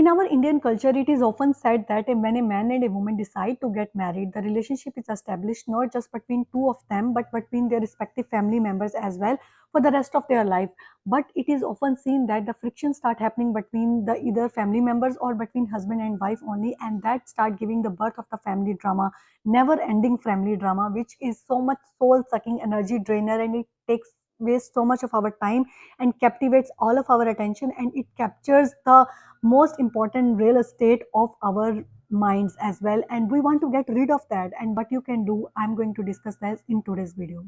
In our Indian culture, it is often said that when a man and a woman decide to get married, the relationship is established not just between two of them, but between their respective family members as well for the rest of their life. But it is often seen that the friction start happening between the either family members or between husband and wife only, and that start giving the birth of the family drama, never-ending family drama, which is so much soul-sucking, energy drainer, and it takes waste so much of our time and captivates all of our attention, and it captures the most important real estate of our minds as well, and we want to get rid of that. And what you can do, I'm going to discuss that in today's video.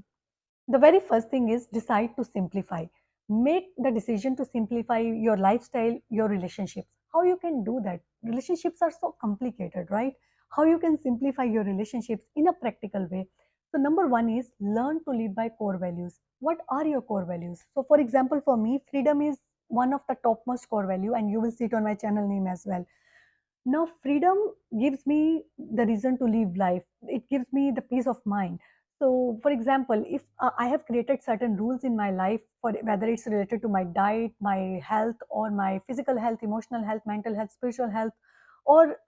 The very first thing is decide to simplify. Make the decision to simplify your lifestyle, your relationships. How you can do that? Relationships are so complicated, right? How you can simplify your relationships in a practical way? So number one is learn to live by core values. What are your core values? So for example, for me, freedom is one of the topmost core value, and you will see it on my channel name as well. Now, freedom gives me the reason to live life. It gives me the peace of mind. So, for example, if I have created certain rules in my life, for whether it's related to my diet, my health, or my physical health, emotional health, mental health, spiritual health, or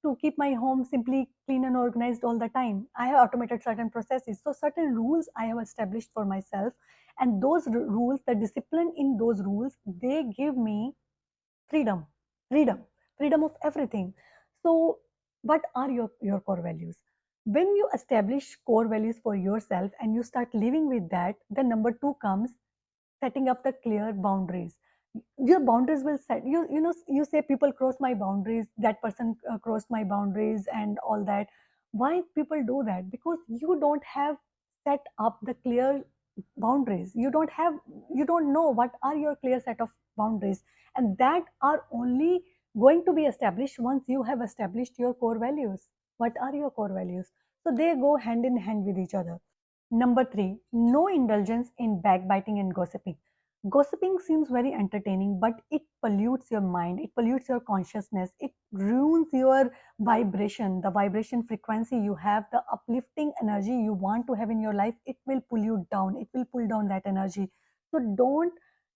to keep my home simply clean and organized all the time, I have automated certain processes. So, certain rules I have established for myself, and those rules, the discipline in those rules, they give me freedom, freedom, freedom of everything. So what are your core values? When you establish core values for yourself and you start living with that, then number two comes setting up the clear boundaries. Your boundaries will set you know, you say people cross my boundaries, that person crossed my boundaries and all that. Why people do that? Because you don't have set up the clear boundaries. You don't know what are your clear set of boundaries, and that are only going to be established once you have established your core values. What are your core values? So they go hand in hand with each other. Number three, no indulgence in backbiting and gossiping. Gossiping seems very entertaining, but it pollutes your mind, it pollutes your consciousness, it ruins your vibration, the vibration frequency you have, the uplifting energy you want to have in your life. It will pull you down, it will pull down that energy. So don't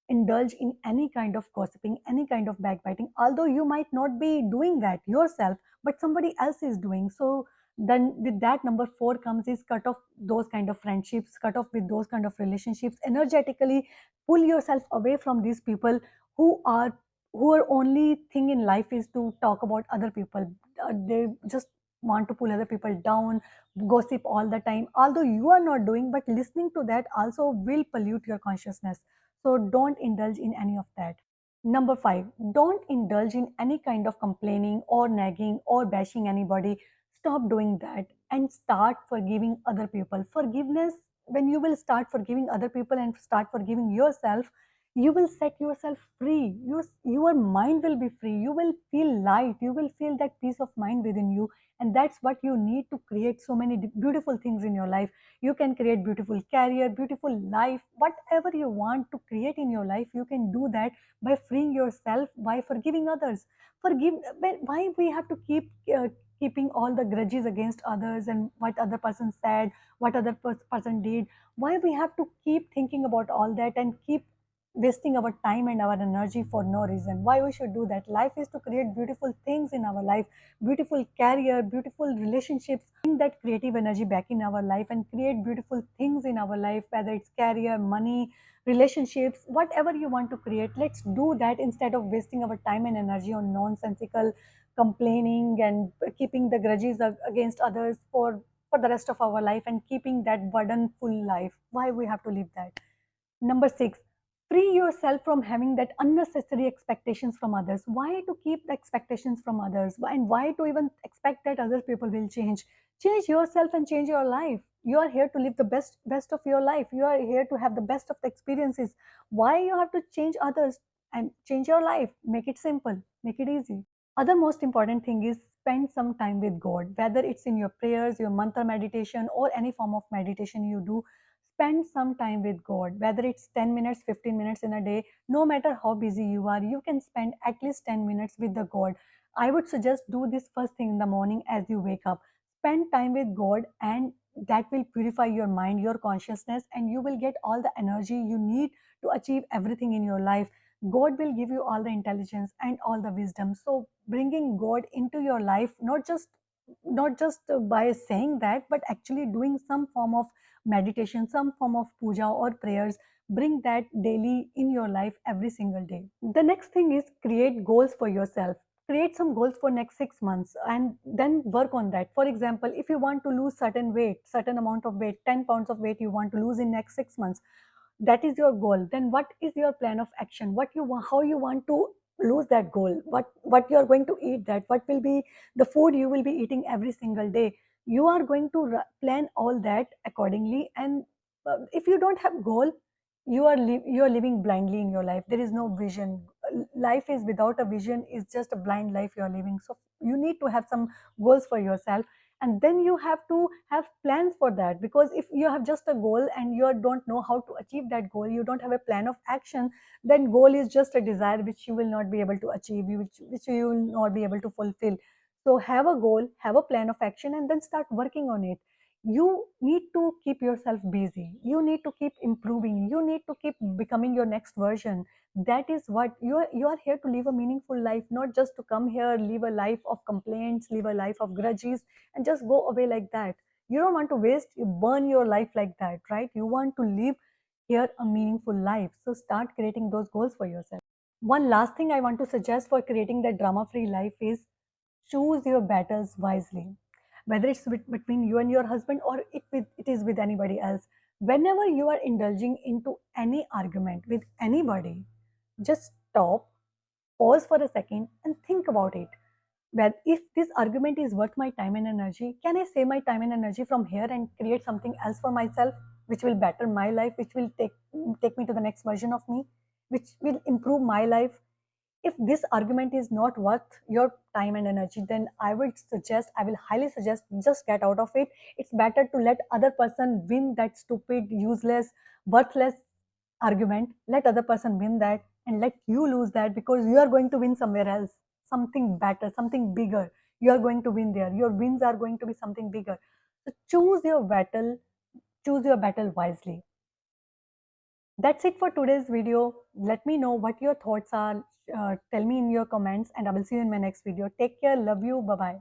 indulge in any kind of gossiping, any kind of backbiting, although you might not be doing that yourself, but somebody else is doing so. Then with that, number four comes is cut off those kind of friendships, cut off with those kind of relationships energetically. Pull yourself away from these people who are who are only thing in life is to talk about other people. They just want to pull other people down, gossip all the time, although you are not doing, but listening to that also will pollute your consciousness. So don't indulge in any of that. Number five, don't indulge in any kind of complaining or nagging or bashing anybody. Stop doing that and start forgiving other people. Forgiveness, when you will start forgiving other people and start forgiving yourself, you will set yourself free. Your mind will be free. You will feel light. You will feel that peace of mind within you. And that's what you need to create so many beautiful things in your life. You can create beautiful career, beautiful life, whatever you want to create in your life, you can do that by freeing yourself, by forgiving others. Forgive. Why we have to keeping all the grudges against others and what other person said, what other person did? Why we have to keep thinking about all that and keep wasting our time and our energy for no reason? Why we should do that? Life is to create beautiful things in our life, beautiful career, beautiful relationships. Bring that creative energy back in our life and create beautiful things in our life, whether it's career, money, relationships, whatever you want to create. Let's do that instead of wasting our time and energy on nonsensical complaining and keeping the grudges against others for the rest of our life and keeping that burdenful life. Why we have to live that? Number six, free yourself from having that unnecessary expectations from others. Why to keep the expectations from others? And why to even expect that other people will change? Change yourself and change your life. You are here to live the best of your life. You are here to have the best of the experiences. Why you have to change others and change your life? Make it simple, make it easy. Other most important thing is spend some time with God, whether it's in your prayers, your mantra meditation, or any form of meditation you do. Spend some time with God, whether it's 10 minutes, 15 minutes in a day. No matter how busy you are, you can spend at least 10 minutes with the God. I would suggest do this first thing in the morning as you wake up. Spend time with God, and that will purify your mind, your consciousness, and you will get all the energy you need to achieve everything in your life. God will give you all the intelligence and all the wisdom. So bringing God into your life, not just by saying that, but actually doing some form of meditation, some form of puja or prayers, bring that daily in your life every single day. The next thing is create goals for yourself. Create some goals for next 6 months and then work on that. For example, if you want to lose certain weight, certain amount of weight, 10 pounds of weight you want to lose in next 6 months, that is your goal. Then what is your plan of action? What you want, how you want to lose that goal? What you are going to eat, that what will be the food you will be eating every single day? You are going to plan all that accordingly. And if you don't have goal, you are living blindly in your life. There is no vision. Life is without a vision is just a blind life you are living. So you need to have some goals for yourself, and then you have to have plans for that. Because if you have just a goal and you don't know how to achieve that goal, you don't have a plan of action, then goal is just a desire which you will not be able to achieve, which you will not be able to fulfill. So have a goal, have a plan of action, and then start working on it. You need to keep yourself busy, you need to keep improving, you need to keep becoming your next version. That is what you are here to live a meaningful life, not just to come here, live a life of complaints, live a life of grudges, and just go away like that. You don't want to waste, you burn your life like that, right? You want to live here a meaningful life. So start creating those goals for yourself. One last thing I want to suggest for creating that drama free life is choose your battles wisely. Whether it's between you and your husband, or it is with anybody else. Whenever you are indulging into any argument with anybody, just stop, pause for a second, and think about it. Well, if this argument is worth my time and energy, can I save my time and energy from here and create something else for myself, which will better my life, which will take me to the next version of me, which will improve my life? If this argument is not worth your time and energy, then I will highly suggest, just get out of it. It's better to let other person win that stupid, useless, worthless argument. Let other person win that and let you lose that, because you are going to win somewhere else, something better, something bigger. You are going to win there, your wins are going to be something bigger. So choose your battle wisely. That's it for today's video. Let me know what your thoughts are. Tell me in your comments, and I will see you in my next video. Take care. Love you. Bye bye.